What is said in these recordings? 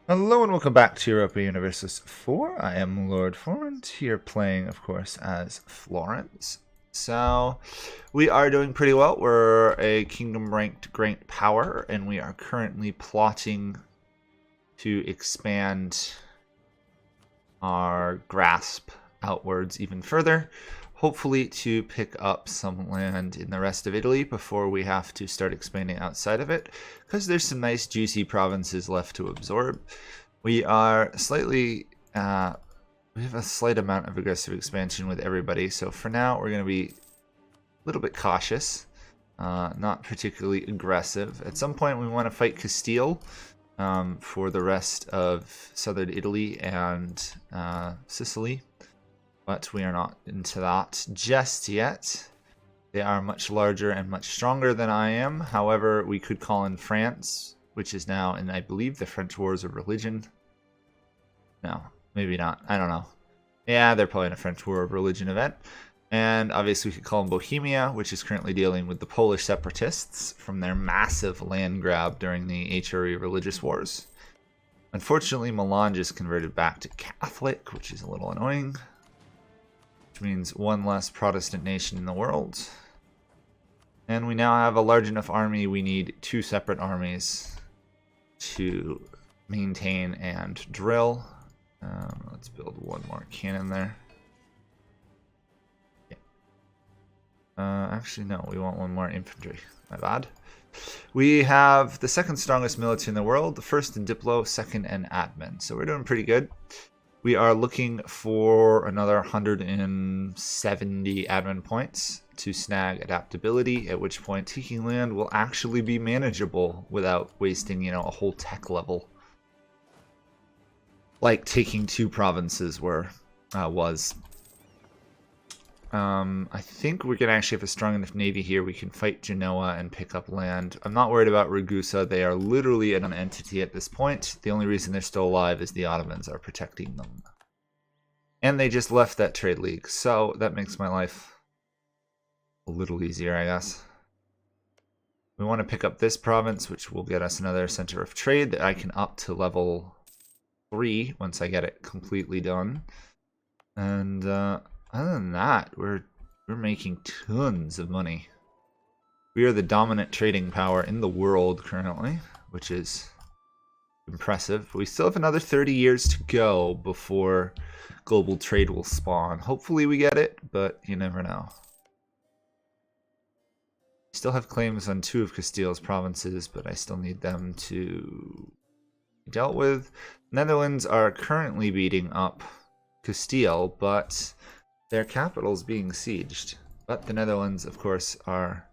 Hello and welcome back to Europa Universalis 4. I am Lord Forwind, here playing, of course, as Florence. So, we are doing pretty well. We're a kingdom-ranked great power, and we are currently plotting to expand our grasp outwards even further. Hopefully to pick up some land in the rest of Italy before we have to start expanding outside of it, because there's some nice juicy provinces left to absorb. We are slightly, we have a slight amount of aggressive expansion with everybody, so for now we're going to be a little bit cautious, not particularly aggressive. At some point we want to fight Castile for the rest of southern Italy and Sicily. But we are not into that just yet. They are much larger and much stronger than I am. However, we could call in France, which is now in, I believe, the French Wars of Religion. No, maybe not. I don't know. Yeah, they're probably in a French War of Religion event. And obviously we could call in Bohemia, which is currently dealing with the Polish separatists from their massive land grab during the HRE religious wars. Unfortunately, Milan just converted back to Catholic, which is a little annoying. Which means one less Protestant nation in the world. And we now have a large enough army, we need two separate armies to maintain and drill. Let's build one more cannon there. Actually, no, we want one more infantry. My bad. We have the second strongest military in the world, the first in Diplo, second in admin. So we're doing pretty good. We are looking for another 170 admin points to snag adaptability, at which point taking land will actually be manageable without wasting, a whole tech level. Like taking two provinces was. I think we can actually have a strong enough navy here. We can fight Genoa and pick up land. I'm not worried about Ragusa. They are literally an entity at this point. The only reason they're still alive is the Ottomans are protecting them. And they just left that trade league, so that makes my life a little easier, I guess. We want to pick up this province, which will get us another center of trade that I can up to level 3 once I get it completely done. And other than that, we're making tons of money. We are the dominant trading power in the world currently, which is impressive. We still have another 30 years to go before global trade will spawn. Hopefully we get it, but you never know. Still have claims on 2 of Castile's provinces, but I still need them to be dealt with. Netherlands are currently beating up Castile, but their capital is being sieged. But the Netherlands, of course, are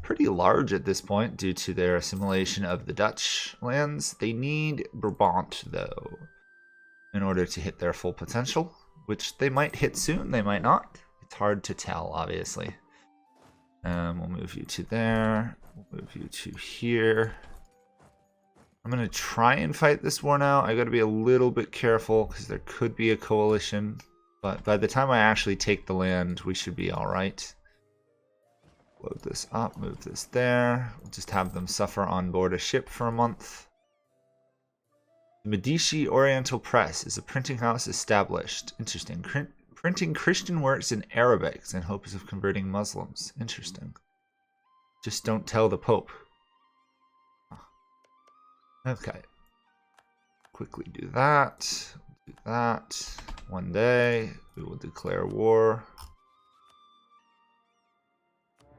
pretty large at this point due to their assimilation of the Dutch lands. They need Brabant, though, in order to hit their full potential, which they might hit soon, they might not. It's hard to tell, obviously. We'll move you to there. We'll move you to here. I'm going to try and fight this war now. I got to be a little bit careful because there could be a coalition. But by the time I actually take the land, we should be alright. Load this up, move this there. We'll just have them suffer on board a ship for a month. The Medici Oriental Press is a printing house established. Interesting. Printing Christian works in Arabic in hopes of converting Muslims. Interesting. Just don't tell the Pope. Okay. Quickly do that. Do that. One day we will declare war.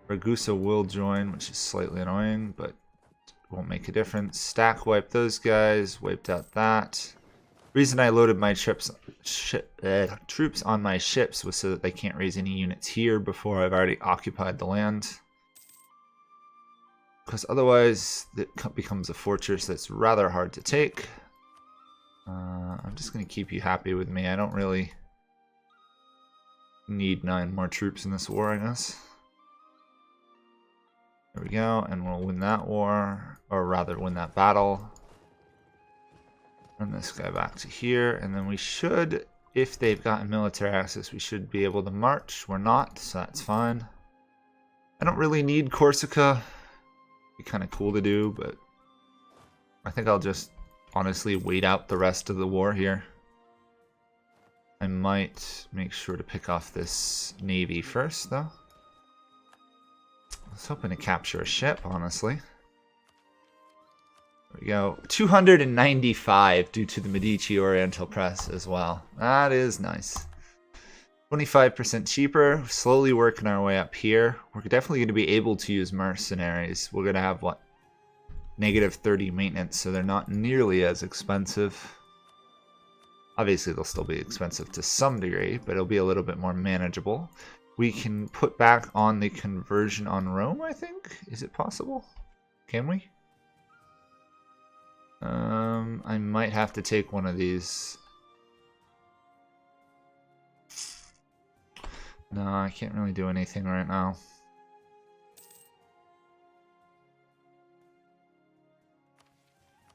Ragusa will join, which is slightly annoying, but won't make a difference. Stack wipe those guys, wiped out that. Reason I loaded my troops on my ships was so that they can't raise any units here before I've already occupied the land. Because otherwise it becomes a fortress that's rather hard to take. I'm just going to keep you happy with me. I don't really need 9 more troops in this war, I guess. There we go, and we'll win that war, or rather win that battle. Run this guy back to here, and then we should, if they've gotten military access, we should be able to march. We're not, so that's fine. I don't really need Corsica. It'd be kind of cool to do, but I think I'll just honestly wait out the rest of the war here. I might make sure to pick off this navy first, though. I was hoping to capture a ship, honestly. There we go. 295 due to the Medici Oriental Press as well. That is nice. 25% cheaper. Slowly working our way up here. We're definitely going to be able to use mercenaries. We're going to have, what, -30 maintenance, so they're not nearly as expensive. Obviously, they'll still be expensive to some degree, but it'll be a little bit more manageable. We can put back on the conversion on Rome, I think. Is it possible? Can we? I might have to take one of these. No, I can't really do anything right now.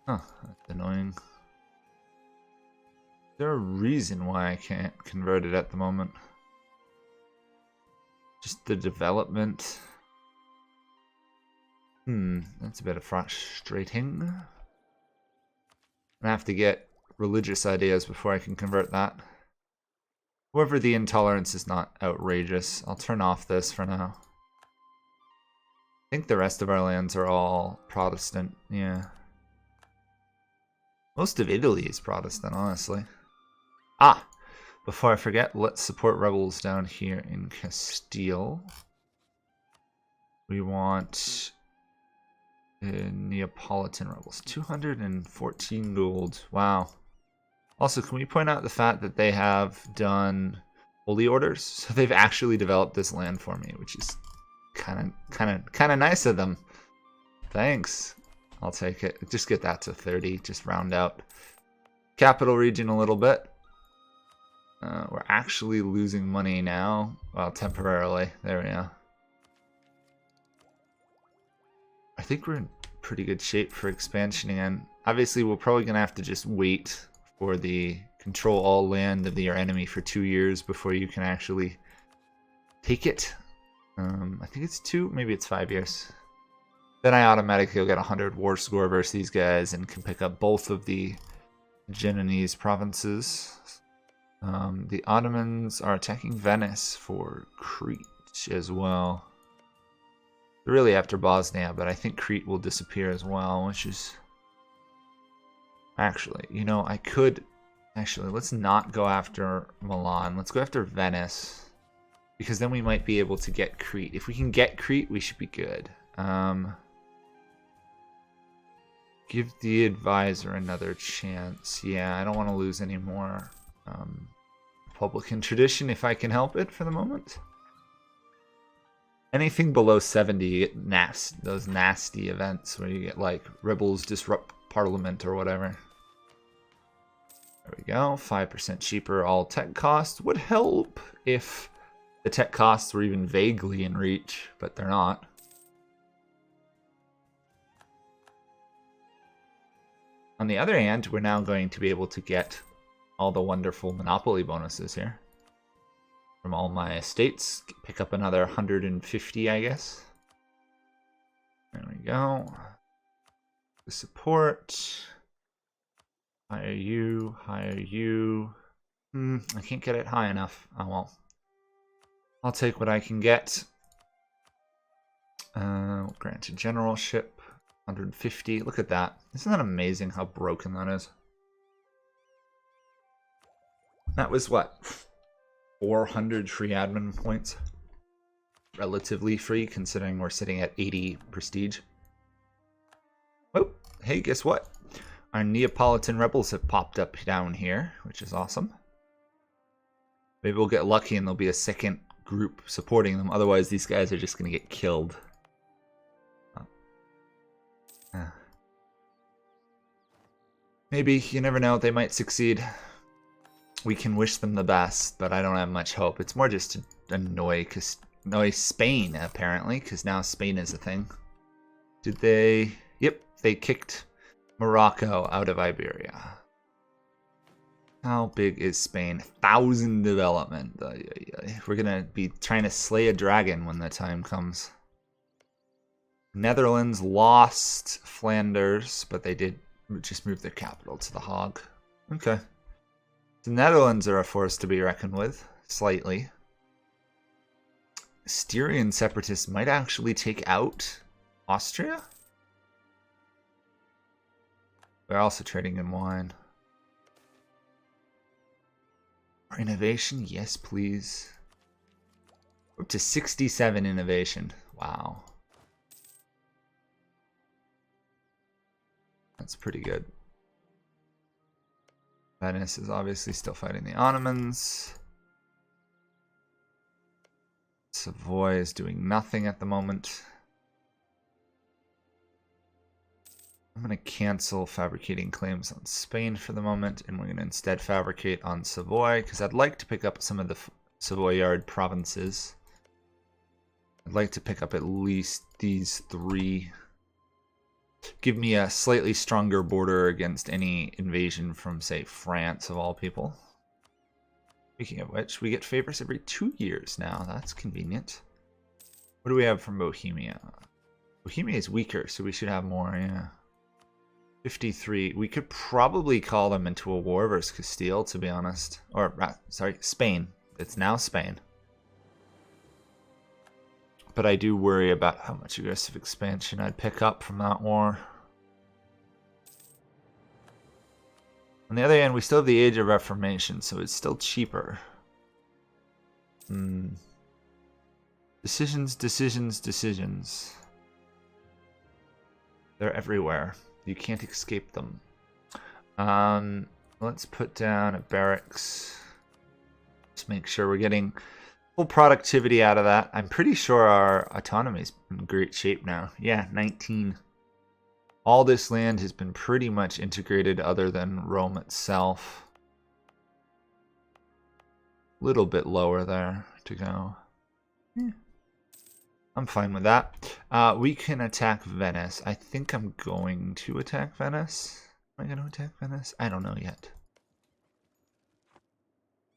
Huh, that's annoying. Is there a reason why I can't convert it at the moment? Just the development. That's a bit frustrating. I have to get religious ideas before I can convert that. However, the intolerance is not outrageous. I'll turn off this for now. I think the rest of our lands are all Protestant, yeah. Most of Italy is Protestant, honestly. Ah! Before I forget, let's support rebels down here in Castile. We want Neapolitan rebels. 214 gold. Wow. Also, can we point out the fact that they have done holy orders? So they've actually developed this land for me, which is kind of nice of them. Thanks. I'll take it. Just get that to 30. Just round out capital region a little bit. We're actually losing money now. Well, temporarily. There we go. I think we're in pretty good shape for expansion again. Obviously, we're probably going to have to just wait for the control all land of your enemy for 2 years before you can actually take it. I think it's 2, maybe it's 5 years. Then I automatically will get 100 war score versus these guys and can pick up both of the Genoese provinces. The Ottomans are attacking Venice for Crete as well. They're really after Bosnia, but I think Crete will disappear as well, which is... Actually, you know, I could... Actually, let's not go after Milan. Let's go after Venice. Because then we might be able to get Crete. If we can get Crete, we should be good. Give the advisor another chance. Yeah, I don't want to lose any more Republican tradition if I can help it for the moment. Anything below 70, you get those nasty events where you get like rebels disrupt parliament or whatever. There we go. 5% cheaper all tech costs would help if the tech costs were even vaguely in reach, but they're not. On the other hand, we're now going to be able to get all the wonderful monopoly bonuses here from all my estates. Pick up another 150, I guess. There we go. The support. Hire you, hire you. I can't get it high enough. Oh well. I'll take what I can get. Grant a generalship. 150. Look at that. Isn't that amazing how broken that is? That was what? 400 free admin points. Relatively free considering we're sitting at 80 prestige. Oh, hey, guess what? Our Neapolitan rebels have popped up down here, which is awesome. Maybe we'll get lucky and there'll be a second group supporting them. Otherwise, these guys are just going to get killed. Maybe, you never know, they might succeed. We can wish them the best, but I don't have much hope. It's more just to annoy Spain, apparently, because now Spain is a thing. Did they... Yep, they kicked Morocco out of Iberia. How big is Spain? 1,000 development. We're going to be trying to slay a dragon when the time comes. Netherlands lost Flanders, but they did just move their capital to the Hague. Okay. The Netherlands are a force to be reckoned with, slightly. Styrian separatists might actually take out Austria? We're also trading in wine. Our innovation? Yes, please. We're up to 67 innovation. Wow. That's pretty good. Venice is obviously still fighting the Ottomans. Savoy is doing nothing at the moment. I'm going to cancel fabricating claims on Spain for the moment, and we're going to instead fabricate on Savoy, because I'd like to pick up some of the Savoyard provinces. I'd like to pick up at least these 3. Give me a slightly stronger border against any invasion from, say, France, of all people. Speaking of which, we get favors every 2 years now. That's convenient. What do we have from Bohemia? Bohemia is weaker, so we should have more, yeah. 53. We could probably call them into a war versus Castile, to be honest. Or, sorry, Spain. It's now Spain. But I do worry about how much aggressive expansion I'd pick up from that war. On the other hand, we still have the Age of Reformation, so it's still cheaper. Decisions, decisions, decisions. They're everywhere. You can't escape them. Let's put down a barracks. Just make sure we're getting full productivity out of that. I'm pretty sure our autonomy is in great shape now. Yeah, 19. All this land has been pretty much integrated other than Rome itself. A little bit lower there to go. Yeah. I'm fine with that. We can attack Venice. I think I'm going to attack Venice. Am I going to attack Venice? I don't know yet.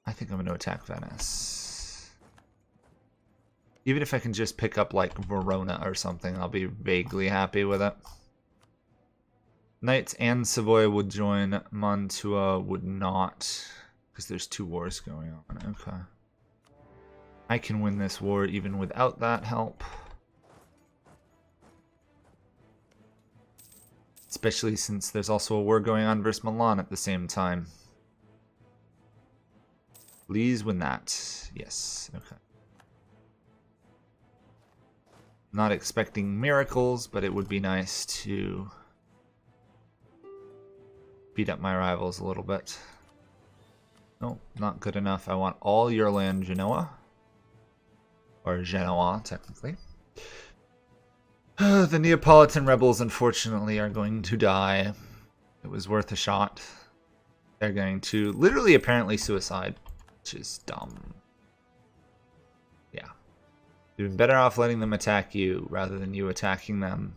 I think I'm going to attack Venice. Even if I can just pick up like Verona or something, I'll be vaguely happy with it. Knights and Savoy would join. Mantua would not, because there's 2 wars going on. Okay. I can win this war even without that help. Especially since there's also a war going on versus Milan at the same time. Please win that. Yes. Okay. Not expecting miracles, but it would be nice to beat up my rivals a little bit. No, not good enough. I want all your land, Genoa. Or Genoa, technically. The Neapolitan rebels, unfortunately, are going to die. It was worth a shot. They're going to literally, apparently, suicide, which is dumb. Yeah. You'd be better off letting them attack you rather than you attacking them.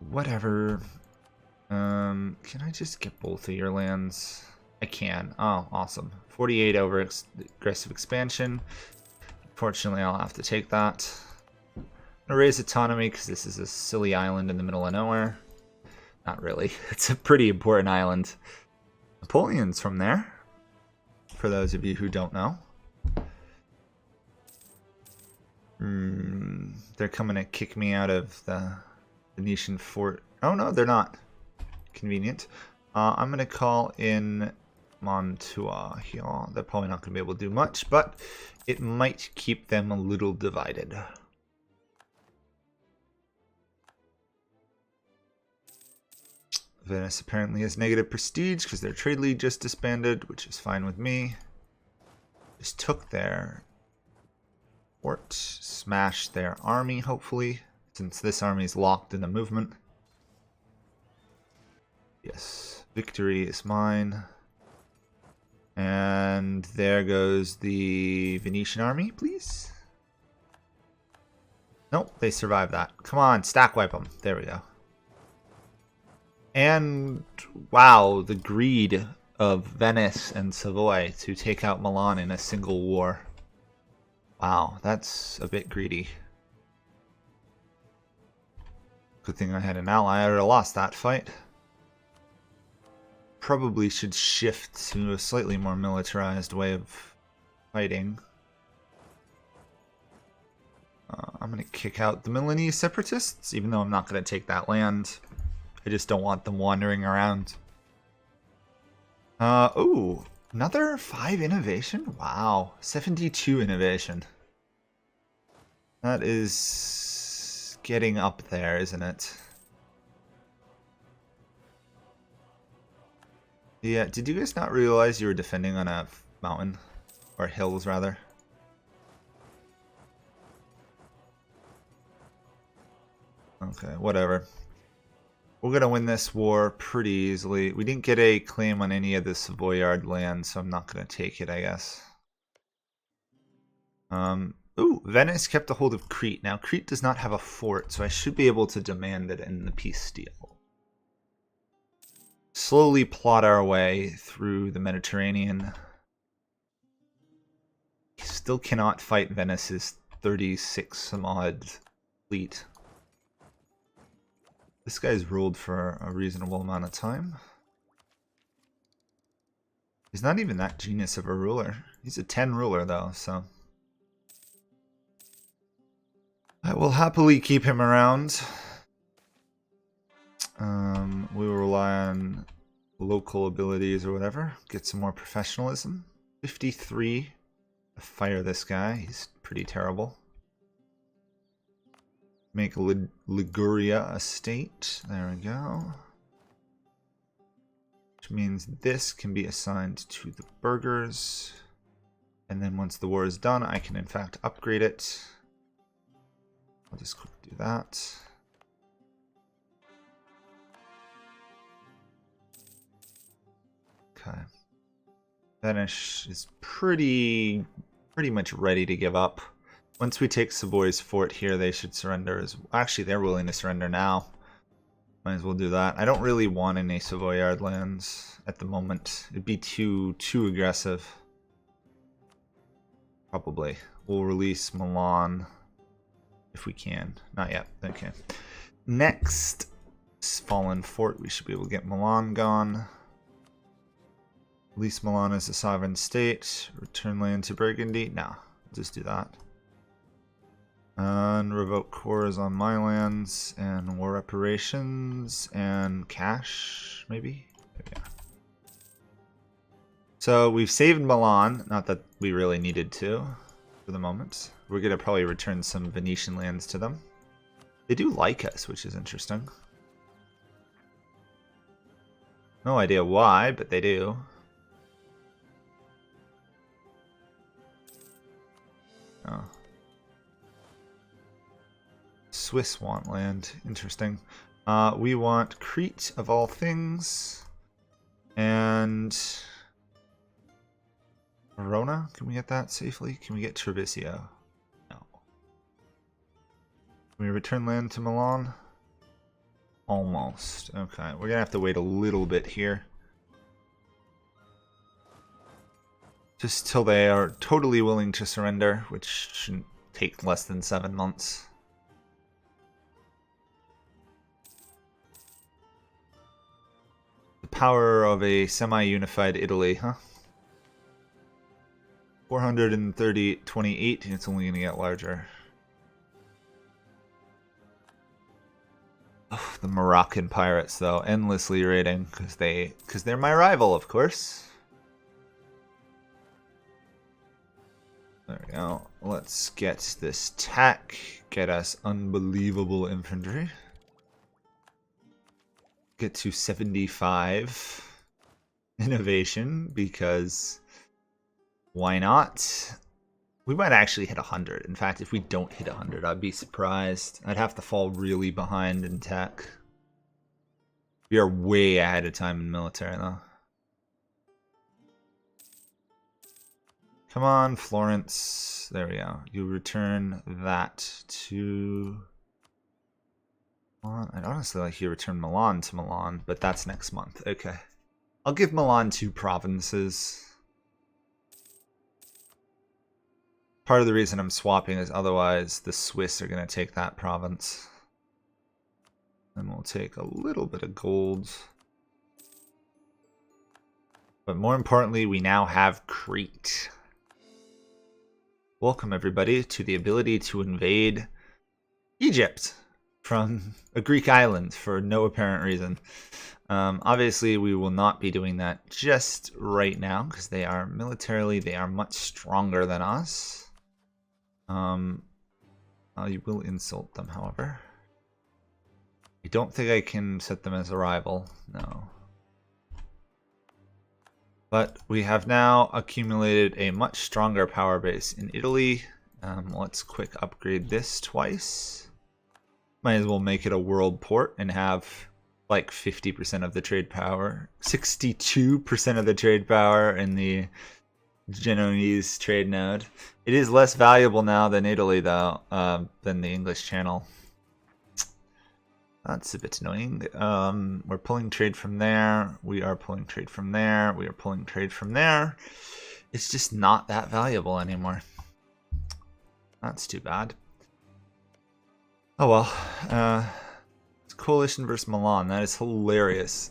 Whatever. Can I just get both of your lands? I can. Oh, awesome. 48 over aggressive expansion. Unfortunately, I'll have to take that. I'm gonna raise autonomy because this is a silly island in the middle of nowhere. Not really. It's a pretty important island. Napoleon's from there, for those of you who don't know. They're coming to kick me out of the Venetian fort. Oh no, they're not. Convenient. I'm going to call in Mantua here. They're probably not going to be able to do much, but it might keep them a little divided. Venice apparently has negative prestige because their trade league just disbanded, which is fine with me. Just took their fort, smashed their army, hopefully, since this army is locked in the movement. Yes, victory is mine. And there goes the Venetian army, please. Nope, they survived that. Come on, stack wipe them. There we go. And wow, the greed of Venice and Savoy to take out Milan in a single war. Wow, that's a bit greedy. Good thing I had an ally. I would have lost that fight. Probably should shift to a slightly more militarized way of fighting. I'm going to kick out the Milanese separatists, even though I'm not going to take that land. I just don't want them wandering around. Ooh, another 5 innovation? Wow, 72 innovation. That is getting up there, isn't it? Yeah, did you guys not realize you were defending on a mountain? Or hills, rather? Okay, whatever. We're going to win this war pretty easily. We didn't get a claim on any of the Savoyard land, so I'm not going to take it, I guess. Ooh, Venice kept a hold of Crete. Now, Crete does not have a fort, so I should be able to demand it in the peace deal. Slowly plot our way through the Mediterranean. Still cannot fight Venice's 36-some-odd fleet. This guy's ruled for a reasonable amount of time. He's not even that genius of a ruler. He's a 10 ruler, though, so... I will happily keep him around. We will rely on local abilities or whatever. Get some more professionalism. 53. Fire this guy. He's pretty terrible. Make Liguria a state. There we go. Which means this can be assigned to the burghers. And then once the war is done, I can in fact upgrade it. I'll just quickly do that. Okay. Venice is pretty much ready to give up. Once we take Savoy's fort here, they should surrender as well. Actually, they're willing to surrender now. Might as well do that. I don't really want any Savoyard lands at the moment. It'd be too aggressive. Probably. We'll release Milan if we can. Not yet. Okay. Next, Fallen Fort. We should be able to get Milan gone. Release Milan as a sovereign state. Return land to Burgundy. No, just do that. And revoke cores on my lands. And war reparations. And cash, maybe? Yeah. So we've saved Milan. Not that we really needed to for the moment. We're going to probably return some Venetian lands to them. They do like us, which is interesting. No idea why, but they do. Oh. Swiss want land. Interesting. We want Crete, of all things. And... Verona? Can we get that safely? Can we get Treviso? No. Can we return land to Milan? Almost. Okay, we're gonna have to wait a little bit here. Just till they are totally willing to surrender, which shouldn't take less than 7 months. The power of a semi-unified Italy, huh? 430, 28, and it's only going to get larger. Oh, the Moroccan pirates, though, endlessly raiding because they're my rival, of course. There we go. Let's get this tack. Get us unbelievable infantry. Get to 75 innovation because why not? We might actually hit 100. In fact, if we don't hit 100, I'd be surprised. I'd have to fall really behind in tech. We are way ahead of time in military, though. Come on, Florence. There we go. You return that to... Milan. I'd honestly like you return Milan to Milan, but that's next month. Okay. I'll give Milan 2 provinces. Part of the reason I'm swapping is otherwise the Swiss are going to take that province. Then we'll take a little bit of gold. But more importantly, we now have Crete. Welcome everybody to the ability to invade Egypt from a Greek island for no apparent reason. Obviously, we will not be doing that just right now because they are militarily, they are much stronger than us. I will insult them, however. I don't think I can set them as a rival, no. But we have now accumulated a much stronger power base in Italy. Let's quick upgrade this twice. Might as well make it a world port and have like 50% of the trade power, 62% of the trade power in the Genoese trade node. It is less valuable now than Italy, though, than the English Channel. That's a bit annoying. We're pulling trade from there. We are pulling trade from there. We are pulling trade from there. It's just not that valuable anymore. That's too bad. Oh well. It's coalition versus Milan. That is hilarious.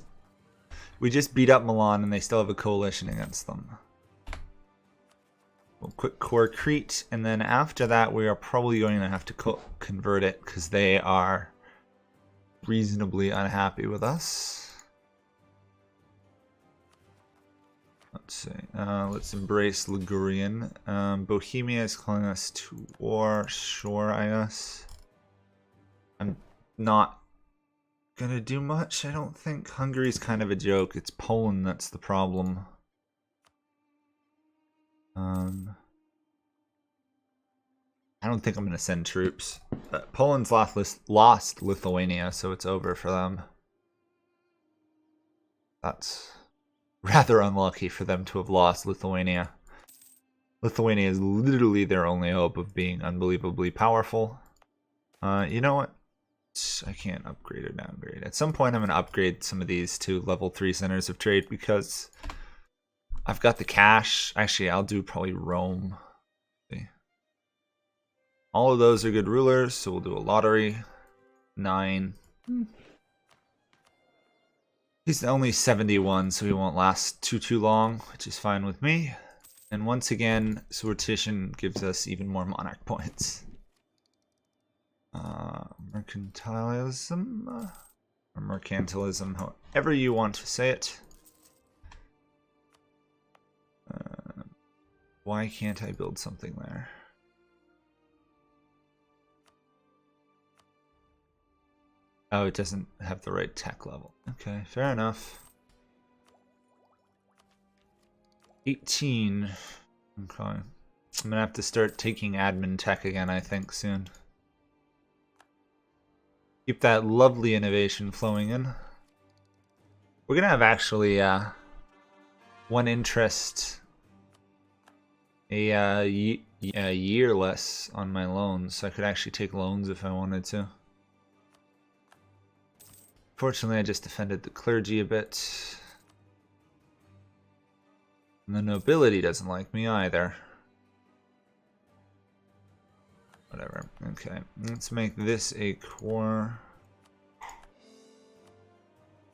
We just beat up Milan and they still have a coalition against them. We'll quick core Crete, and then after that we are probably going to have to convert it because they are reasonably unhappy with us. Let's see. Let's embrace Ligurian. Bohemia is calling us to war. Sure, I guess. I'm not gonna do much, I don't think. Hungary's kind of a joke. It's Poland that's the problem. I don't think I'm gonna send troops. Poland's lost Lithuania, so it's over for them. That's rather unlucky for them to have lost Lithuania. Lithuania is literally their only hope of being unbelievably powerful. You know what? I can't upgrade or downgrade. At some point I'm going to upgrade some of these to level 3 centers of trade because I've got the cash. Actually, I'll do probably Rome. See. All of those are good rulers, so we'll do a lottery. 9. He's only 71, so he won't last too long, which is fine with me. And once again, sortition gives us even more monarch points. Mercantilism, or mercantilism, however you want to say it. Why can't I build something there? Oh, it doesn't have the right tech level. Okay, fair enough. 18. Okay. I'm gonna have to start taking admin tech again, I think, soon. Keep that lovely innovation flowing in. We're gonna have actually one interest a year less on my loans, so I could actually take loans if I wanted to. Fortunately, I just offended the clergy a bit. And the nobility doesn't like me either. Whatever. Okay, let's make this a core.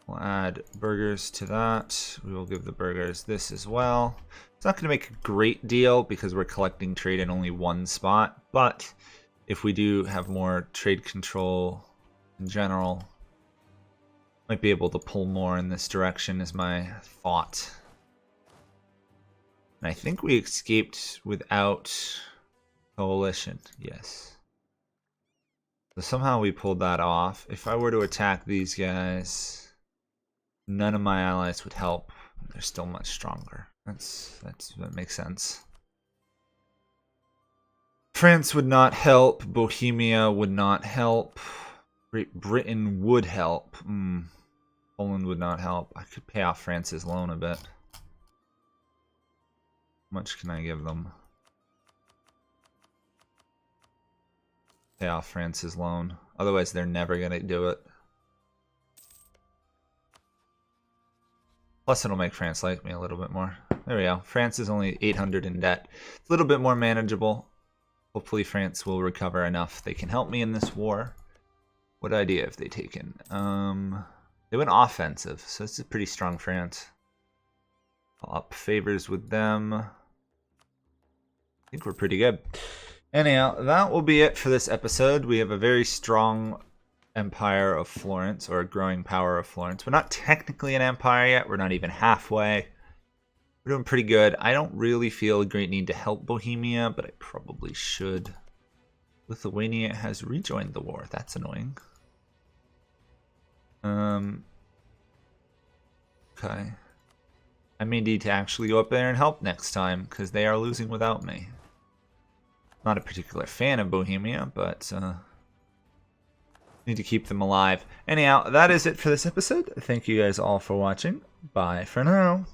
We'll add burgers to that. We will give the burgers this as well. It's not going to make a great deal because we're collecting trade in only one spot, but if we do have more trade control in general, might be able to pull more in this direction is my thought. And I think we escaped without coalition, yes. So somehow we pulled that off. If I were to attack these guys, none of my allies would help. They're still much stronger. That makes sense. France would not help. Bohemia would not help. Great Britain would help. Poland would not help. I could pay off France's loan a bit. How much can I give them? Pay off France's loan. Otherwise, they're never going to do it. Plus, it'll make France like me a little bit more. There we go. France is only 800 in debt. It's a little bit more manageable. Hopefully, France will recover enough. They can help me in this war. What idea have they taken? They went offensive, so this is pretty strong France. I'll up favors with them. I think we're pretty good. Anyhow, that will be it for this episode. We have a very strong empire of Florence, or a growing power of Florence. We're not technically an empire yet. We're not even halfway. We're doing pretty good. I don't really feel a great need to help Bohemia, but I probably should. Lithuania has rejoined the war. That's annoying. Okay. I may need to actually go up there and help next time, because they are losing without me. Not a particular fan of Bohemia, but need to keep them alive. Anyhow, that is it for this episode. Thank you guys all for watching. Bye for now.